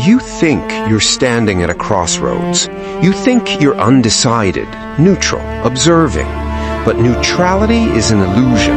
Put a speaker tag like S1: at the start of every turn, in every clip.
S1: You think you're standing at a crossroads. You think you're undecided, neutral, observing. But neutrality is an illusion.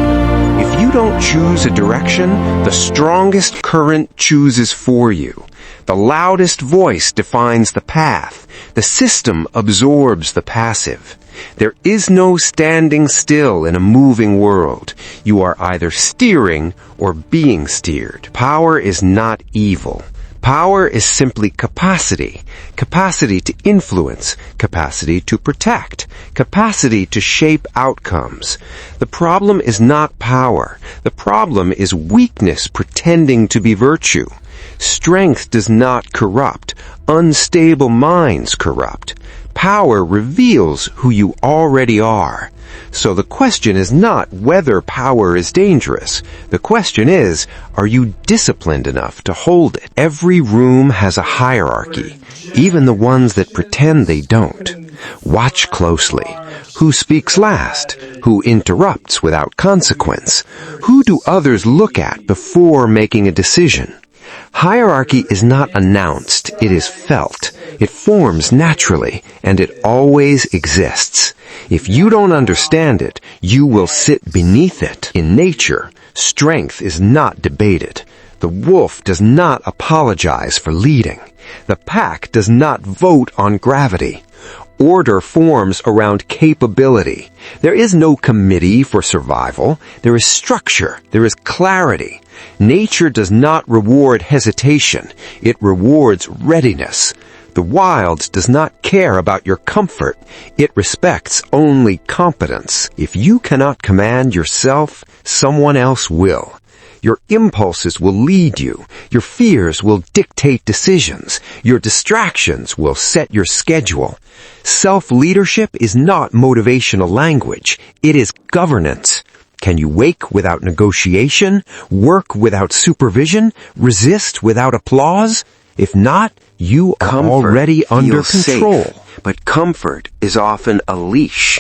S1: If you don't choose a direction, the strongest current chooses for you. The loudest voice defines the path. The system absorbs the passive. There is no standing still in a moving world. You are either steering or being steered. Power is not evil. Power is simply capacity. Capacity to influence, capacity to protect, capacity to shape outcomes. The problem is not power. The problem is weakness pretending to be virtue. Strength does not corrupt. Unstable minds corrupt. Power reveals who you already are. So the question is not whether power is dangerous. The question is, are you disciplined enough to hold it? Every room has a hierarchy, even the ones that pretend they don't. Watch closely. Who speaks last? Who interrupts without consequence? Who do others look at before making a decision? Hierarchy is not announced, it is felt. It forms naturally, and it always exists. If you don't understand it, you will sit beneath it. In nature, strength is not debated. The wolf does not apologize for leading. The pack does not vote on gravity. Order forms around capability. There is no committee for survival. There is structure. There is clarity. Nature does not reward hesitation. It rewards readiness. The wild does not care about your comfort. It respects only competence. If you cannot command yourself, someone else will. Your impulses will lead you. Your fears will dictate decisions. Your distractions will set your schedule. Self-leadership is not motivational language. It is governance. Can you wake without negotiation? Work without supervision? Resist without applause? If not, you are already under control. Safe, but comfort is often a leash.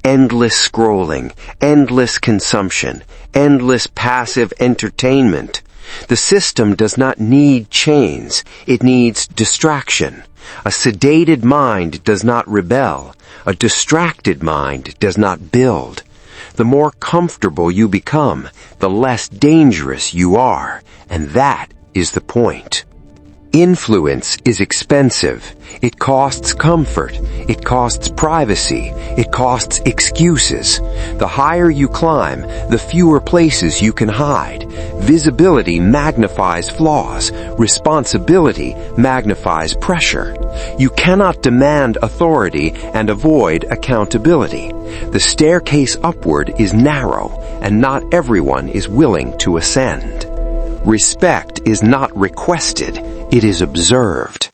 S1: Endless scrolling, endless consumption, endless passive entertainment. The system does not need chains. It needs distraction. A sedated mind does not rebel. A distracted mind does not build. The more comfortable you become, the less dangerous you are. And that is the point. Influence is expensive. It costs comfort. It costs privacy. It costs excuses. The higher you climb, the fewer places you can hide. Visibility magnifies flaws. Responsibility magnifies pressure. You cannot demand authority and avoid accountability. The staircase upward is narrow, and not everyone is willing to ascend. Respect is not requested, it is observed.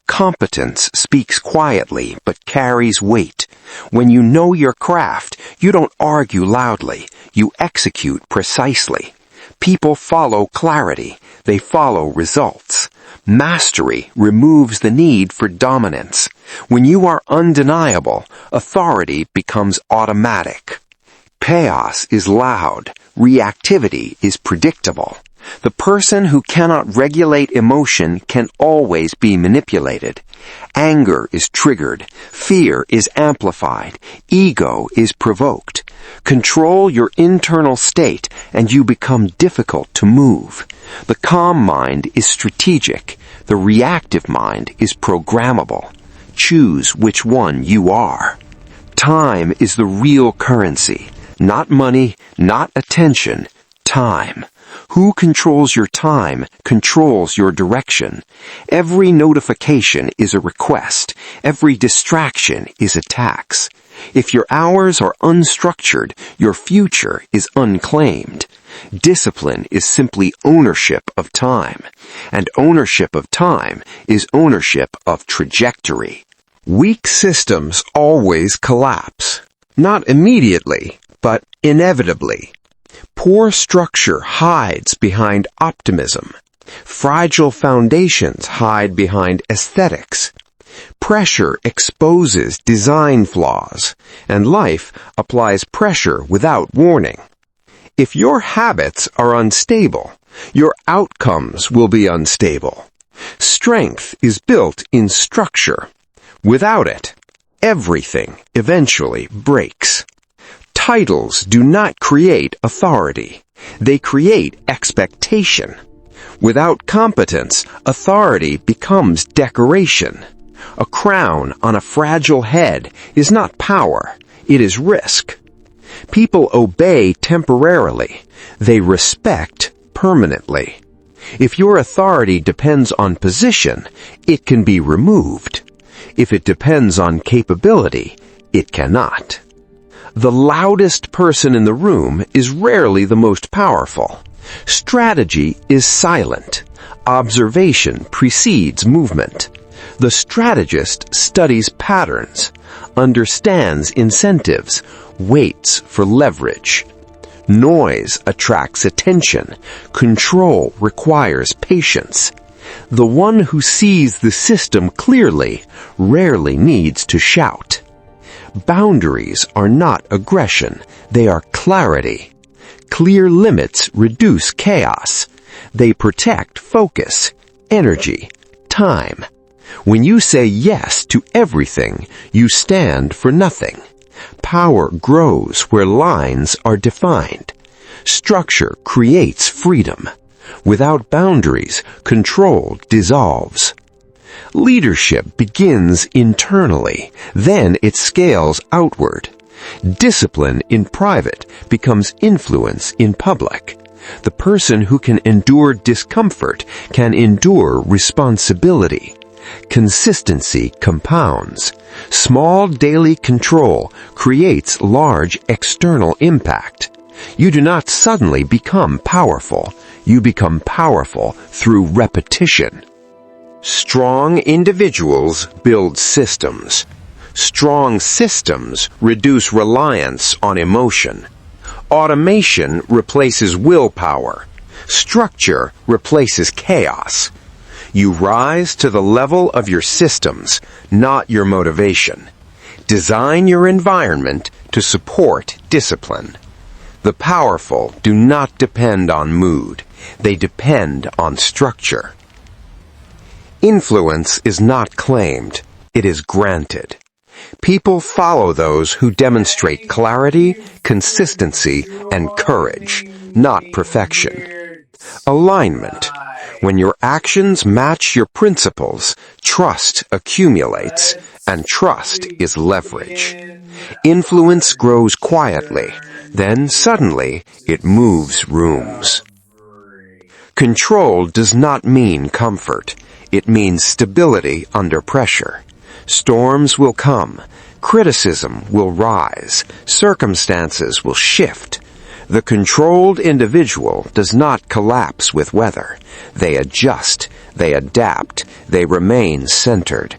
S1: Competence speaks quietly but carries weight. When you know your craft, you don't argue loudly, you execute precisely. People follow clarity, they follow results. Mastery removes the need for dominance. When you are undeniable, authority becomes automatic. Chaos is loud, reactivity is predictable. The person who cannot regulate emotion can always be manipulated. Anger is triggered. Fear is amplified. Ego is provoked. Control your internal state and you become difficult to move. The calm mind is strategic. The reactive mind is programmable. Choose which one you are. Time is the real currency. Not money, not attention, time. Who controls your time controls your direction. Every notification is a request. Every distraction is a tax. If your hours are unstructured, your future is unclaimed. Discipline is simply ownership of time. And ownership of time is ownership of trajectory. Weak systems always collapse. Not immediately, but inevitably. Poor structure hides behind optimism. Fragile foundations hide behind aesthetics. Pressure exposes design flaws, and life applies pressure without warning. If your habits are unstable, your outcomes will be unstable. Strength is built in structure. Without it, everything eventually breaks. Titles do not create authority. They create expectation. Without competence, authority becomes decoration. A crown on a fragile head is not power, it is risk. People obey temporarily. They respect permanently. If your authority depends on position, it can be removed. If it depends on capability, it cannot. The loudest person in the room is rarely the most powerful. Strategy is silent. Observation precedes movement. The strategist studies patterns, understands incentives, waits for leverage. Noise attracts attention. Control requires patience. The one who sees the system clearly rarely needs to shout. Boundaries are not aggression, they are clarity. Clear limits reduce chaos. They protect focus, energy, time. When you say yes to everything, you stand for nothing. Power grows where lines are defined. Structure creates freedom. Without boundaries, control dissolves. Leadership begins internally, then it scales outward. Discipline in private becomes influence in public. The person who can endure discomfort can endure responsibility. Consistency compounds. Small daily control creates large external impact. You do not suddenly become powerful. You become powerful through repetition. Strong individuals build systems. Strong systems reduce reliance on emotion. Automation replaces willpower. Structure replaces chaos. You rise to the level of your systems, not your motivation. Design your environment to support discipline. The powerful do not depend on mood. They depend on structure. Influence is not claimed. It is granted. People follow those who demonstrate clarity, consistency, and courage, not perfection. Alignment. When your actions match your principles, trust accumulates, and trust is leverage. Influence grows quietly, then suddenly it moves rooms. Control does not mean comfort. It means stability under pressure. Storms will come. Criticism will rise. Circumstances will shift. The controlled individual does not collapse with weather. They adjust. They adapt. They remain centered.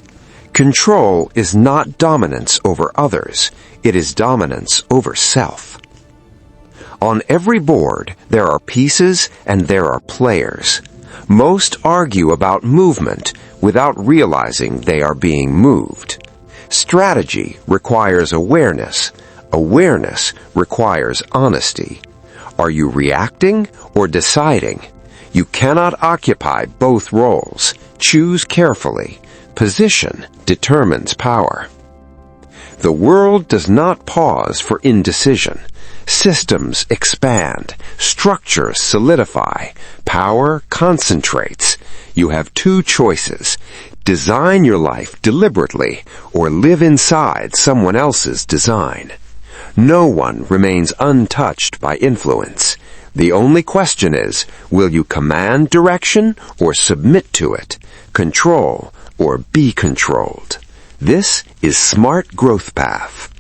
S1: Control is not dominance over others. It is dominance over self. On every board, there are pieces and there are players. Most argue about movement without realizing they are being moved. Strategy requires awareness. Awareness requires honesty. Are you reacting or deciding? You cannot occupy both roles. Choose carefully. Position determines power. The world does not pause for indecision. Systems expand. Structures solidify. Power concentrates. You have two choices. Design your life deliberately or live inside someone else's design. No one remains untouched by influence. The only question is, will you command direction or submit to it, control or be controlled? This is Smart Growth Path.